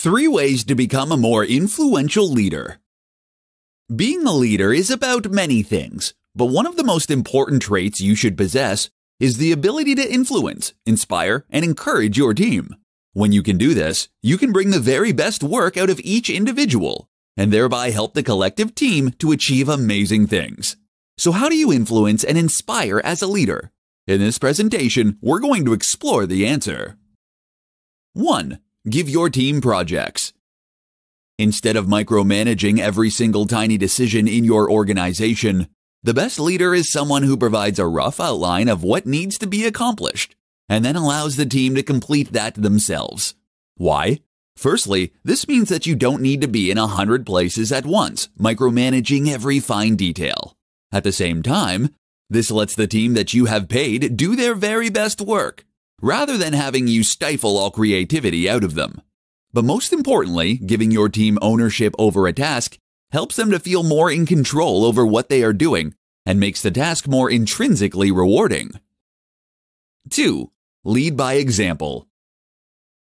3 ways to become a more influential leader. Being a leader is about many things, but one of the most important traits you should possess is the ability to influence, inspire, and encourage your team. When you can do this, you can bring the very best work out of each individual, and thereby help the collective team to achieve amazing things. So how do you influence and inspire as a leader? In this presentation, we're going to explore the answer. 1. Give your team projects. Instead of micromanaging every single tiny decision in your organization, the best leader is someone who provides a rough outline of what needs to be accomplished, and then allows the team to complete that themselves. Why? Firstly, this means that you don't need to be in 100 places at once, micromanaging every fine detail. At the same time, this lets the team that you have paid do their very best work, rather than having you stifle all creativity out of them. But most importantly, giving your team ownership over a task helps them to feel more in control over what they are doing and makes the task more intrinsically rewarding. 2. Lead by example.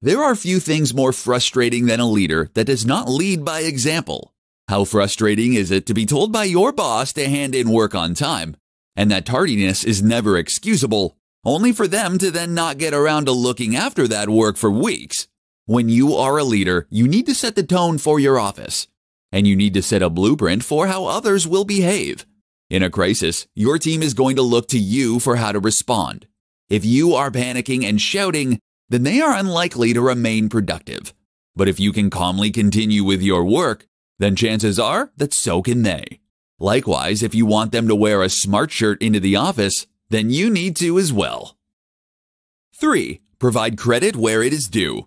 There are few things more frustrating than a leader that does not lead by example. How frustrating is it to be told by your boss to hand in work on time, and that tardiness is never excusable, only for them to then not get around to looking after that work for weeks? When you are a leader, you need to set the tone for your office, and you need to set a blueprint for how others will behave. In a crisis, your team is going to look to you for how to respond. If you are panicking and shouting, then they are unlikely to remain productive. But if you can calmly continue with your work, then chances are that so can they. Likewise, if you want them to wear a smart shirt into the office, then you need to as well. 3. Provide credit where it is due.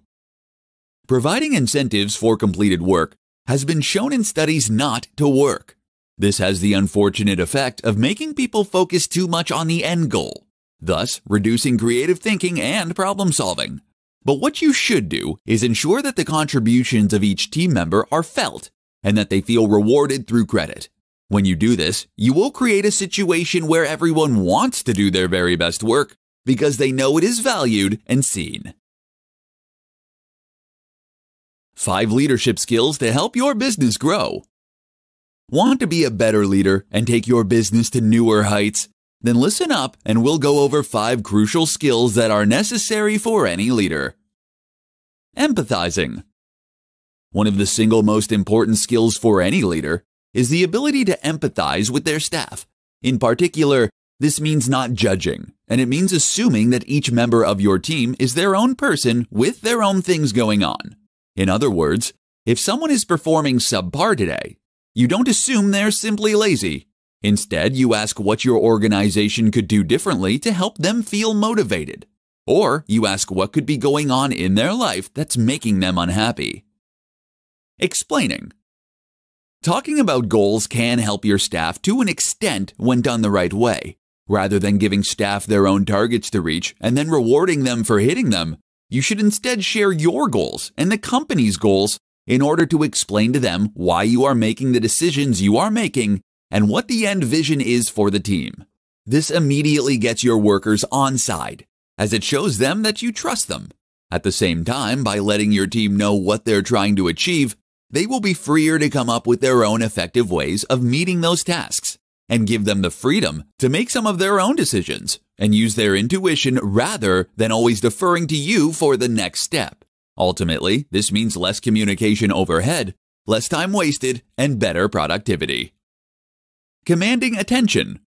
Providing incentives for completed work has been shown in studies not to work. This has the unfortunate effect of making people focus too much on the end goal, thus reducing creative thinking and problem solving. But what you should do is ensure that the contributions of each team member are felt and that they feel rewarded through credit. When you do this, you will create a situation where everyone wants to do their very best work because they know it is valued and seen. 5 leadership skills to help your business grow. Want to be a better leader and take your business to newer heights? Then listen up and we'll go over 5 crucial skills that are necessary for any leader. Empathizing. One of the single most important skills for any leader is the ability to empathize with their staff. In particular, this means not judging, and it means assuming that each member of your team is their own person with their own things going on. In other words, if someone is performing subpar today, you don't assume they're simply lazy. Instead, you ask what your organization could do differently to help them feel motivated. Or you ask what could be going on in their life that's making them unhappy. Explaining. Talking about goals can help your staff to an extent when done the right way. Rather than giving staff their own targets to reach and then rewarding them for hitting them, you should instead share your goals and the company's goals in order to explain to them why you are making the decisions you are making and what the end vision is for the team. This immediately gets your workers on side, as it shows them that you trust them. At the same time, by letting your team know what they're trying to achieve, they will be freer to come up with their own effective ways of meeting those tasks and give them the freedom to make some of their own decisions and use their intuition rather than always deferring to you for the next step. Ultimately, this means less communication overhead, less time wasted, and better productivity. Commanding attention.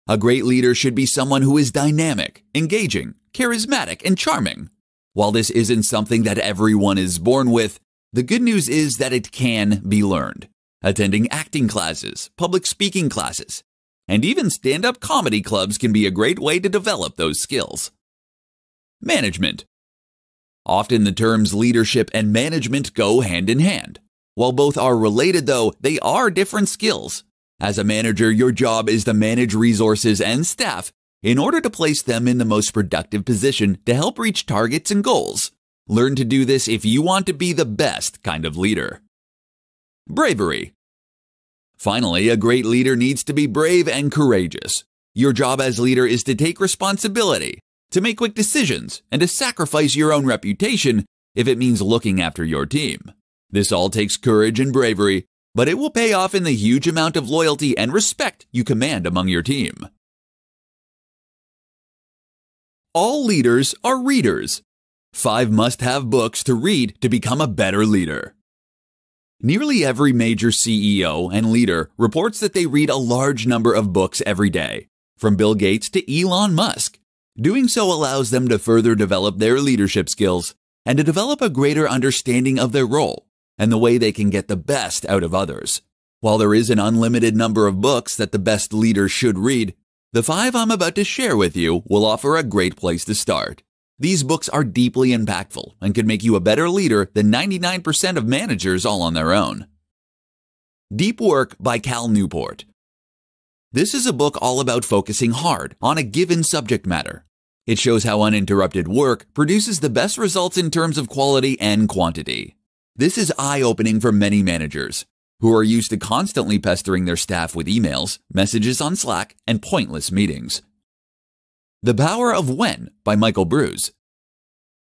A great leader should be someone who is dynamic, engaging, charismatic, and charming. While this isn't something that everyone is born with, the good news is that it can be learned. Attending acting classes, public speaking classes, and even stand-up comedy clubs can be a great way to develop those skills. Management. Often the terms leadership and management go hand in hand. While both are related though, they are different skills. As a manager, your job is to manage resources and staff in order to place them in the most productive position to help reach targets and goals. Learn to do this if you want to be the best kind of leader. Bravery. Finally, a great leader needs to be brave and courageous. Your job as leader is to take responsibility, to make quick decisions, and to sacrifice your own reputation if it means looking after your team. This all takes courage and bravery, but it will pay off in the huge amount of loyalty and respect you command among your team. All leaders are readers. 5 must-have books to read to become a better leader. Nearly every major CEO and leader reports that they read a large number of books every day, from Bill Gates to Elon Musk. Doing so allows them to further develop their leadership skills and to develop a greater understanding of their role and the way they can get the best out of others. While there is an unlimited number of books that the best leaders should read, the 5 I'm about to share with you will offer a great place to start. These books are deeply impactful and can make you a better leader than 99% of managers all on their own. Deep Work by Cal Newport. This is a book all about focusing hard on a given subject matter. It shows how uninterrupted work produces the best results in terms of quality and quantity. This is eye-opening for many managers who are used to constantly pestering their staff with emails, messages on Slack, and pointless meetings. The Power of When by Michel Breus.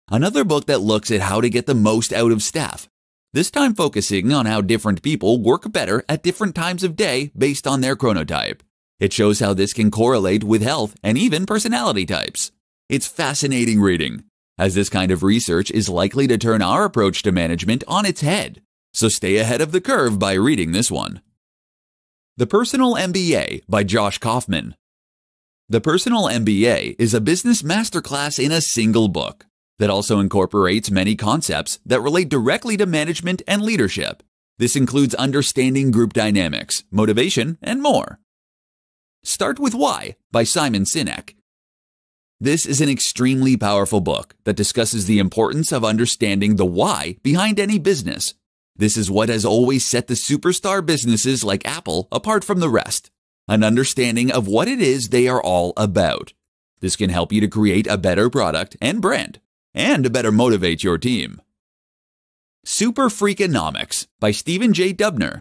Another book that looks at how to get the most out of staff, this time focusing on how different people work better at different times of day based on their chronotype. It shows how this can correlate with health and even personality types. It's fascinating reading, as this kind of research is likely to turn our approach to management on its head. So stay ahead of the curve by reading this one. The Personal MBA by Josh Kaufman. The Personal MBA is a business masterclass in a single book that also incorporates many concepts that relate directly to management and leadership. This includes understanding group dynamics, motivation, and more. Start with Why by Simon Sinek. This is an extremely powerful book that discusses the importance of understanding the why behind any business. This is what has always set the superstar businesses like Apple apart from the rest, an understanding of what it is they are all about. This can help you to create a better product and brand, and to better motivate your team. Super Freakonomics by Stephen J. Dubner.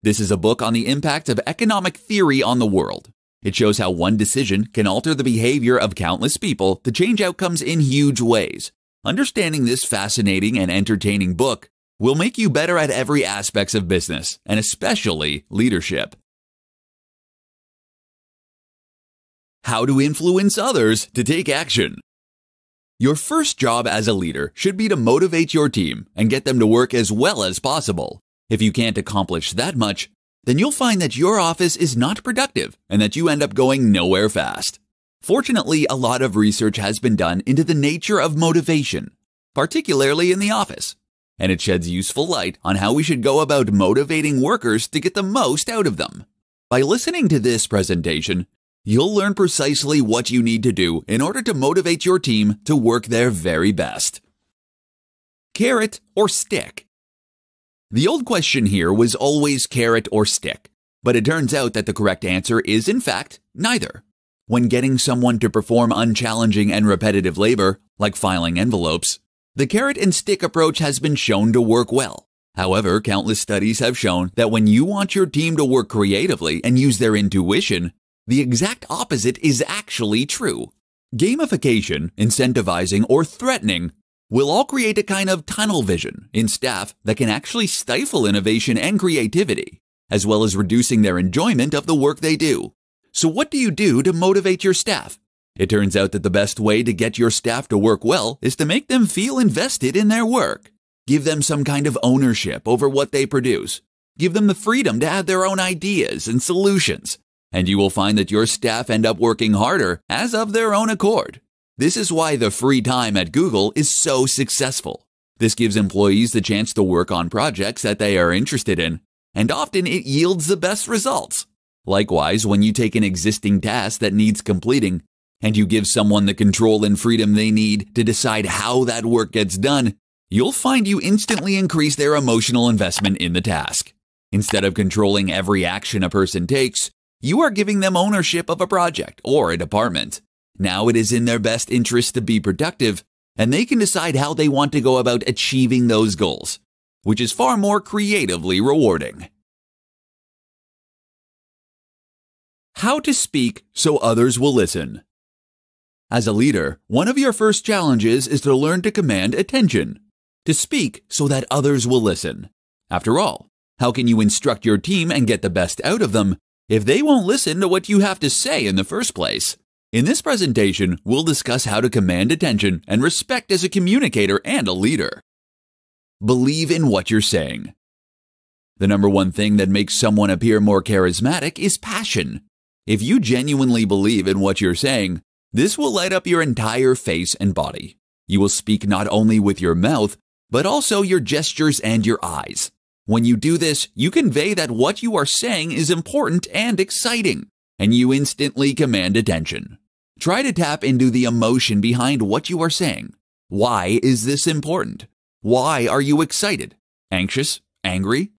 This is a book on the impact of economic theory on the world. It shows how one decision can alter the behavior of countless people to change outcomes in huge ways. Understanding this fascinating and entertaining book will make you better at every aspect of business, and especially leadership. How to influence others to take action. Your first job as a leader should be to motivate your team and get them to work as well as possible. If you can't accomplish that much, then you'll find that your office is not productive and that you end up going nowhere fast. Fortunately, a lot of research has been done into the nature of motivation, particularly in the office, and it sheds useful light on how we should go about motivating workers to get the most out of them. By listening to this presentation, you'll learn precisely what you need to do in order to motivate your team to work their very best. Carrot or stick? The old question here was always carrot or stick, but it turns out that the correct answer is, in fact, neither. When getting someone to perform unchallenging and repetitive labor, like filing envelopes, the carrot and stick approach has been shown to work well. However, countless studies have shown that when you want your team to work creatively and use their intuition, the exact opposite is actually true. Gamification, incentivizing, or threatening will all create a kind of tunnel vision in staff that can actually stifle innovation and creativity, as well as reducing their enjoyment of the work they do. So what do you do to motivate your staff? It turns out that the best way to get your staff to work well is to make them feel invested in their work. Give them some kind of ownership over what they produce. Give them the freedom to add their own ideas and solutions. And you will find that your staff end up working harder as of their own accord. This is why the free time at Google is so successful. This gives employees the chance to work on projects that they are interested in, and often it yields the best results. Likewise, when you take an existing task that needs completing, and you give someone the control and freedom they need to decide how that work gets done, you'll find you instantly increase their emotional investment in the task. Instead of controlling every action a person takes, you are giving them ownership of a project or a department. Now it is in their best interest to be productive, and they can decide how they want to go about achieving those goals, which is far more creatively rewarding. How to speak so others will listen. As a leader, one of your first challenges is to learn to command attention. to speak so that others will listen. After all, how can you instruct your team and get the best out of them if they won't listen to what you have to say in the first place? In this presentation, we'll discuss how to command attention and respect as a communicator and a leader. Believe in what you're saying. The number one thing that makes someone appear more charismatic is passion. If you genuinely believe in what you're saying, this will light up your entire face and body. You will speak not only with your mouth, but also your gestures and your eyes. When you do this, you convey that what you are saying is important and exciting, and you instantly command attention. Try to tap into the emotion behind what you are saying. Why is this important? Why are you excited? Anxious? Angry?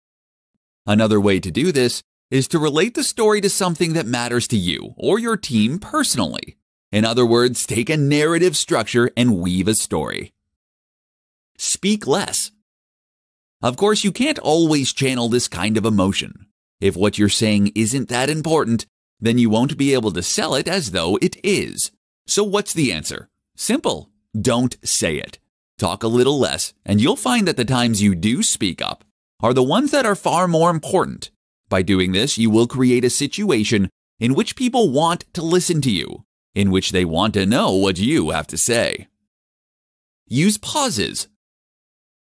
Another way to do this is to relate the story to something that matters to you or your team personally. In other words, take a narrative structure and weave a story. Speak less. Of course, you can't always channel this kind of emotion. If what you're saying isn't that important, then you won't be able to sell it as though it is. So what's the answer? Simple. Don't say it. Talk a little less, and you'll find that the times you do speak up are the ones that are far more important. By doing this, you will create a situation in which people want to listen to you, in which they want to know what you have to say. Use pauses.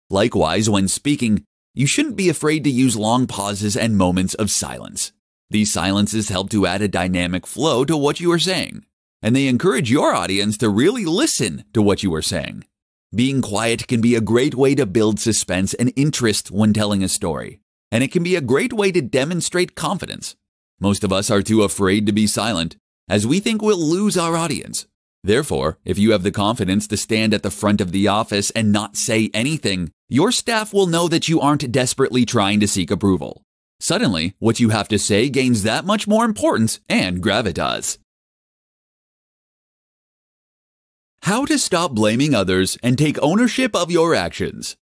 Likewise, when speaking, you shouldn't be afraid to use long pauses and moments of silence. These silences help to add a dynamic flow to what you are saying, and they encourage your audience to really listen to what you are saying. Being quiet can be a great way to build suspense and interest when telling a story, and it can be a great way to demonstrate confidence. Most of us are too afraid to be silent, as we think we'll lose our audience. Therefore, if you have the confidence to stand at the front of the office and not say anything, your staff will know that you aren't desperately trying to seek approval. Suddenly, what you have to say gains that much more importance and gravitas. How to stop blaming others and take ownership of your actions.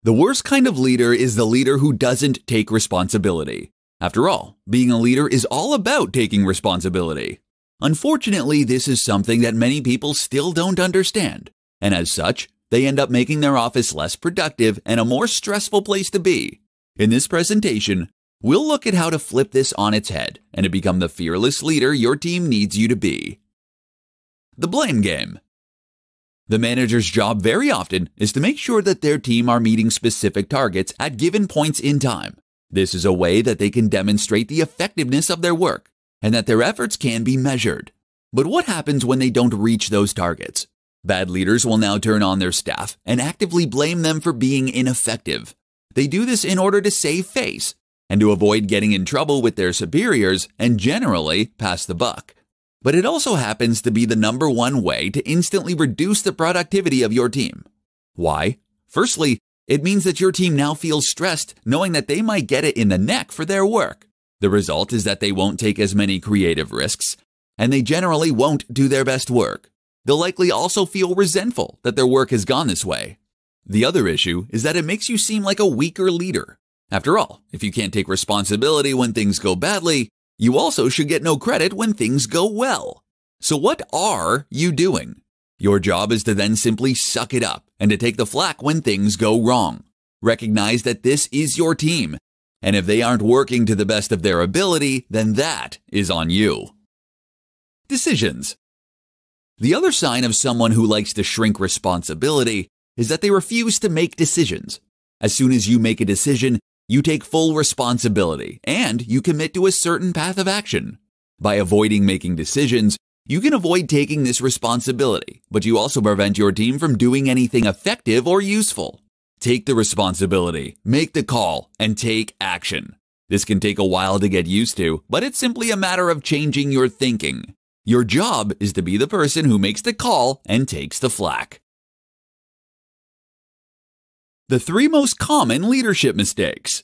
The worst kind of leader is the leader who doesn't take responsibility. After all, being a leader is all about taking responsibility. Unfortunately, this is something that many people still don't understand, and as such, they end up making their office less productive and a more stressful place to be. In this presentation, we'll look at how to flip this on its head and to become the fearless leader your team needs you to be. The blame game. The manager's job very often is to make sure that their team are meeting specific targets at given points in time. This is a way that they can demonstrate the effectiveness of their work and that their efforts can be measured. But what happens when they don't reach those targets? Bad leaders will now turn on their staff and actively blame them for being ineffective. They do this in order to save face and to avoid getting in trouble with their superiors and generally pass the buck. But it also happens to be the number one way to instantly reduce the productivity of your team. Why? Firstly, it means that your team now feels stressed knowing that they might get it in the neck for their work. The result is that they won't take as many creative risks, and they generally won't do their best work. They'll likely also feel resentful that their work has gone this way. The other issue is that it makes you seem like a weaker leader. After all, if you can't take responsibility when things go badly, you also should get no credit when things go well. So what are you doing? Your job is to then simply suck it up and to take the flak when things go wrong. Recognize that this is your team, and if they aren't working to the best of their ability, then that is on you. Decisions. The other sign of someone who likes to shrink responsibility is that they refuse to make decisions. As soon as you make a decision, you take full responsibility and you commit to a certain path of action. By avoiding making decisions, you can avoid taking this responsibility, but you also prevent your team from doing anything effective or useful. Take the responsibility, make the call, and take action. This can take a while to get used to, but it's simply a matter of changing your thinking. Your job is to be the person who makes the call and takes the flak. The 3 most common leadership mistakes.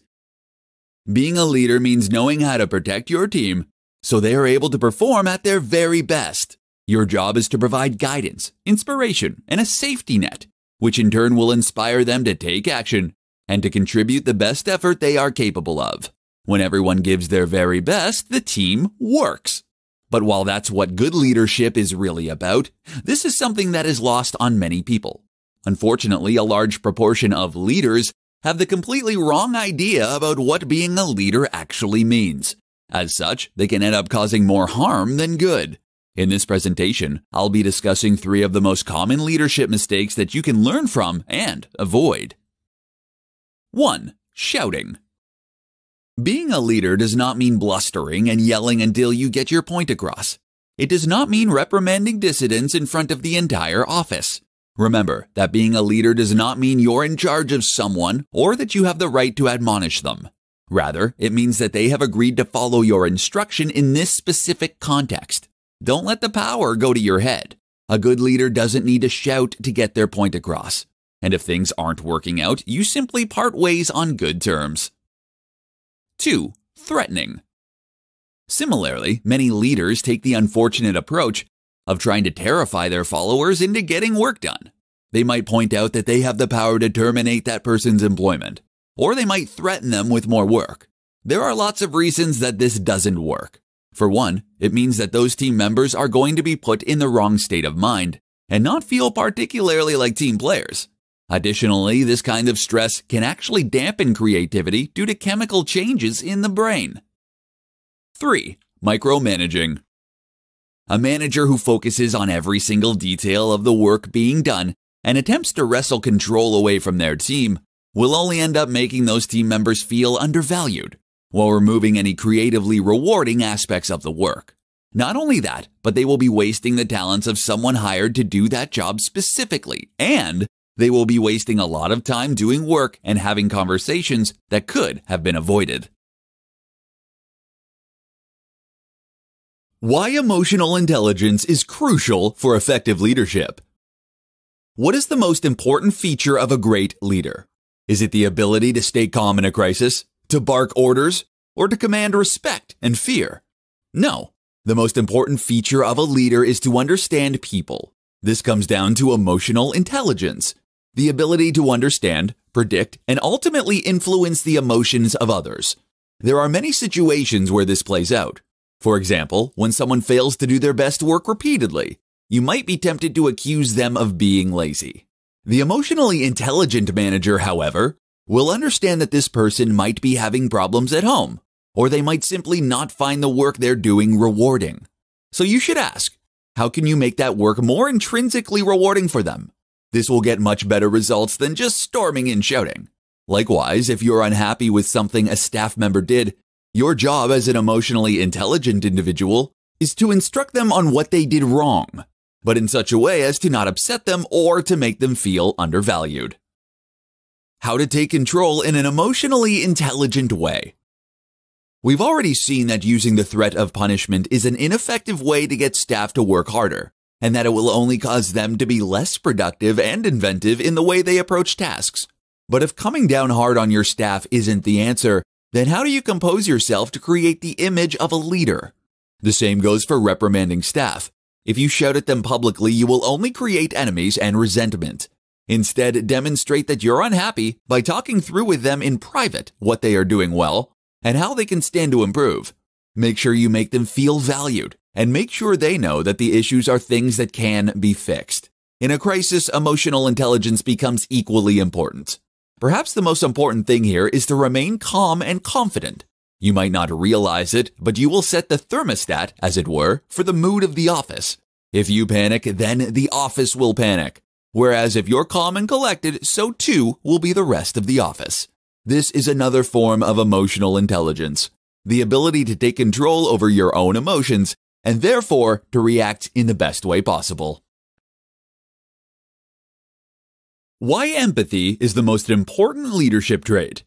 Being a leader means knowing how to protect your team so they are able to perform at their very best. Your job is to provide guidance, inspiration, and a safety net, which in turn will inspire them to take action and to contribute the best effort they are capable of. When everyone gives their very best, the team works. But while that's what good leadership is really about, this is something that is lost on many people. Unfortunately, a large proportion of leaders have the completely wrong idea about what being a leader actually means. As such, they can end up causing more harm than good. In this presentation, I'll be discussing 3 of the most common leadership mistakes that you can learn from and avoid. 1. Shouting. Being a leader does not mean blustering and yelling until you get your point across. It does not mean reprimanding dissidents in front of the entire office. Remember that being a leader does not mean you're in charge of someone or that you have the right to admonish them. Rather, it means that they have agreed to follow your instruction in this specific context. Don't let the power go to your head. A good leader doesn't need to shout to get their point across. And if things aren't working out, you simply part ways on good terms. 2. Threatening. Similarly, many leaders take the unfortunate approach of trying to terrify their followers into getting work done. They might point out that they have the power to terminate that person's employment, or they might threaten them with more work. There are lots of reasons that this doesn't work. For one, it means that those team members are going to be put in the wrong state of mind and not feel particularly like team players. Additionally, this kind of stress can actually dampen creativity due to chemical changes in the brain. 3. Micromanaging. A manager who focuses on every single detail of the work being done and attempts to wrestle control away from their team will only end up making those team members feel undervalued, while removing any creatively rewarding aspects of the work. Not only that, but they will be wasting the talents of someone hired to do that job specifically, and they will be wasting a lot of time doing work and having conversations that could have been avoided. Why emotional intelligence is crucial for effective leadership. What is the most important feature of a great leader? Is it the ability to stay calm in a crisis, to bark orders, or to command respect and fear? No. The most important feature of a leader is to understand people. This comes down to emotional intelligence, the ability to understand, predict, and ultimately influence the emotions of others. There are many situations where this plays out. For example, when someone fails to do their best work repeatedly, you might be tempted to accuse them of being lazy. The emotionally intelligent manager, however, will understand that this person might be having problems at home, or they might simply not find the work they're doing rewarding. So you should ask, how can you make that work more intrinsically rewarding for them? This will get much better results than just storming and shouting. Likewise, if you're unhappy with something a staff member did, your job as an emotionally intelligent individual is to instruct them on what they did wrong, but in such a way as to not upset them or to make them feel undervalued. How to take control in an emotionally intelligent way. We've already seen that using the threat of punishment is an ineffective way to get staff to work harder, and that it will only cause them to be less productive and inventive in the way they approach tasks. But if coming down hard on your staff isn't the answer, then how do you compose yourself to create the image of a leader? The same goes for reprimanding staff. If you shout at them publicly, you will only create enemies and resentment. Instead, demonstrate that you're unhappy by talking through with them in private what they are doing well and how they can stand to improve. Make sure you make them feel valued and make sure they know that the issues are things that can be fixed. In a crisis, emotional intelligence becomes equally important. Perhaps the most important thing here is to remain calm and confident. You might not realize it, but you will set the thermostat, as it were, for the mood of the office. If you panic, then the office will panic. Whereas if you're calm and collected, so too will be the rest of the office. This is another form of emotional intelligence, the ability to take control over your own emotions and therefore to react in the best way possible. Why empathy is the most important leadership trait.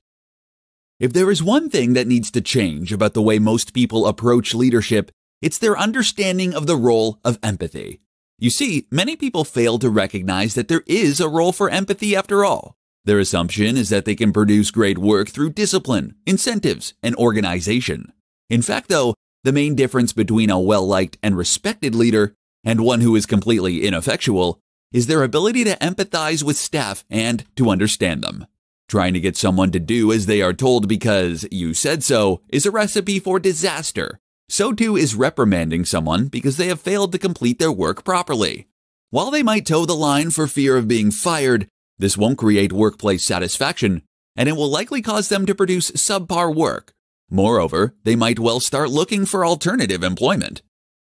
If there is one thing that needs to change about the way most people approach leadership, it's their understanding of the role of empathy. You see, many people fail to recognize that there is a role for empathy after all. Their assumption is that they can produce great work through discipline, incentives, and organization. In fact, though, the main difference between a well-liked and respected leader and one who is completely ineffectual is their ability to empathize with staff and to understand them. Trying to get someone to do as they are told because you said so is a recipe for disaster. So too is reprimanding someone because they have failed to complete their work properly. While they might toe the line for fear of being fired, This won't create workplace satisfaction, and it will likely cause them to produce subpar work. Moreover, they might well start looking for alternative employment.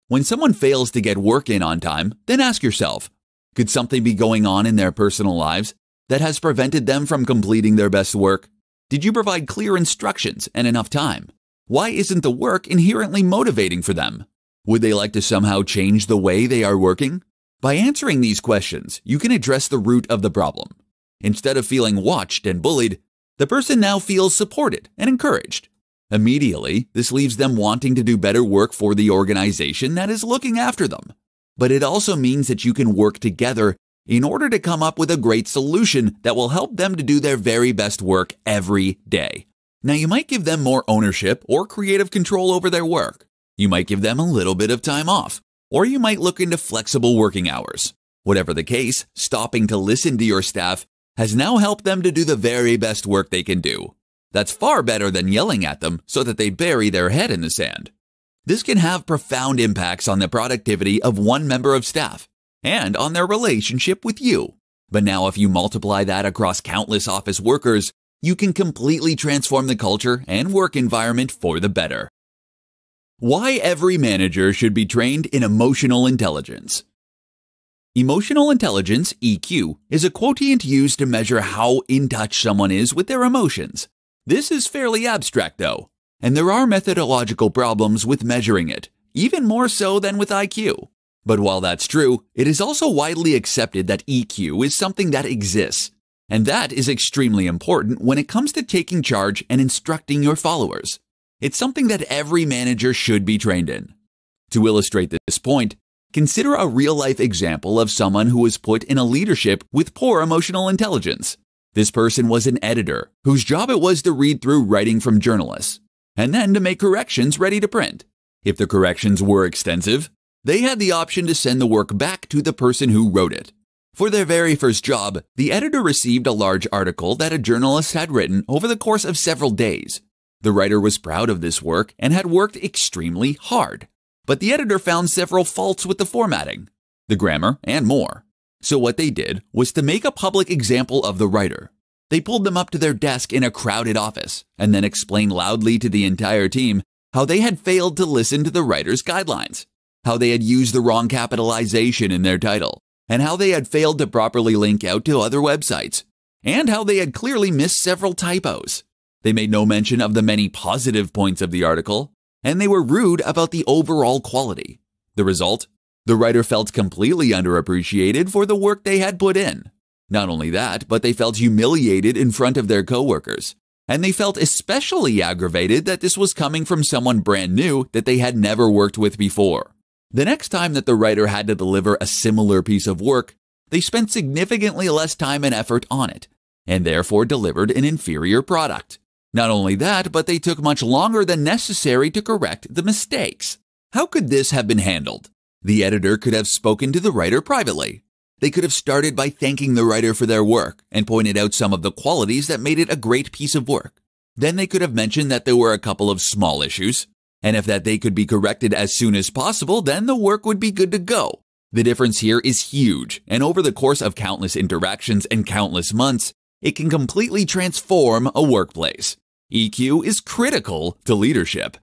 When someone fails to get work in on time, then ask yourself, could something be going on in their personal lives that has prevented them from completing their best work? Did you provide clear instructions and enough time? Why isn't the work inherently motivating for them? Would they like to somehow change the way they are working? By answering these questions, you can address the root of the problem. Instead of feeling watched and bullied, the person now feels supported and encouraged. Immediately, this leaves them wanting to do better work for the organization that is looking after them. But it also means that you can work together in order to come up with a great solution that will help them to do their very best work every day. Now, you might give them more ownership or creative control over their work. You might give them a little bit of time off, or you might look into flexible working hours. Whatever the case, stopping to listen to your staff has now helped them to do the very best work they can do. That's far better than yelling at them so that they bury their head in the sand. This can have profound impacts on the productivity of one member of staff and on their relationship with you. But now if you multiply that across countless office workers, you can completely transform the culture and work environment for the better. Why every manager should be trained in emotional intelligence. Emotional intelligence, EQ, is a quotient used to measure how in touch someone is with their emotions. This is fairly abstract though, and there are methodological problems with measuring it, even more so than with IQ. But while that's true, it is also widely accepted that EQ is something that exists, and that is extremely important when it comes to taking charge and instructing your followers. It's something that every manager should be trained in. To illustrate this point, consider a real-life example of someone who was put in a leadership with poor emotional intelligence. This person was an editor whose job it was to read through writing from journalists, and then to make corrections ready to print. If the corrections were extensive, they had the option to send the work back to the person who wrote it. For their very first job, the editor received a large article that a journalist had written over the course of several days. The writer was proud of this work and had worked extremely hard. But the editor found several faults with the formatting, the grammar, and more. So what they did was to make a public example of the writer. They pulled them up to their desk in a crowded office and then explained loudly to the entire team how they had failed to listen to the writer's guidelines, how they had used the wrong capitalization in their title, and how they had failed to properly link out to other websites, and how they had clearly missed several typos. They made no mention of the many positive points of the article, and they were rude about the overall quality. The result? The writer felt completely underappreciated for the work they had put in. Not only that, but they felt humiliated in front of their coworkers. And they felt especially aggravated that this was coming from someone brand new that they had never worked with before. The next time that the writer had to deliver a similar piece of work, they spent significantly less time and effort on it, and therefore delivered an inferior product. Not only that, but they took much longer than necessary to correct the mistakes. How could this have been handled? The editor could have spoken to the writer privately. They could have started by thanking the writer for their work and pointed out some of the qualities that made it a great piece of work. Then they could have mentioned that there were a couple of small issues, and if that they could be corrected as soon as possible, then the work would be good to go. The difference here is huge, and over the course of countless interactions and countless months, it can completely transform a workplace. EQ is critical to leadership.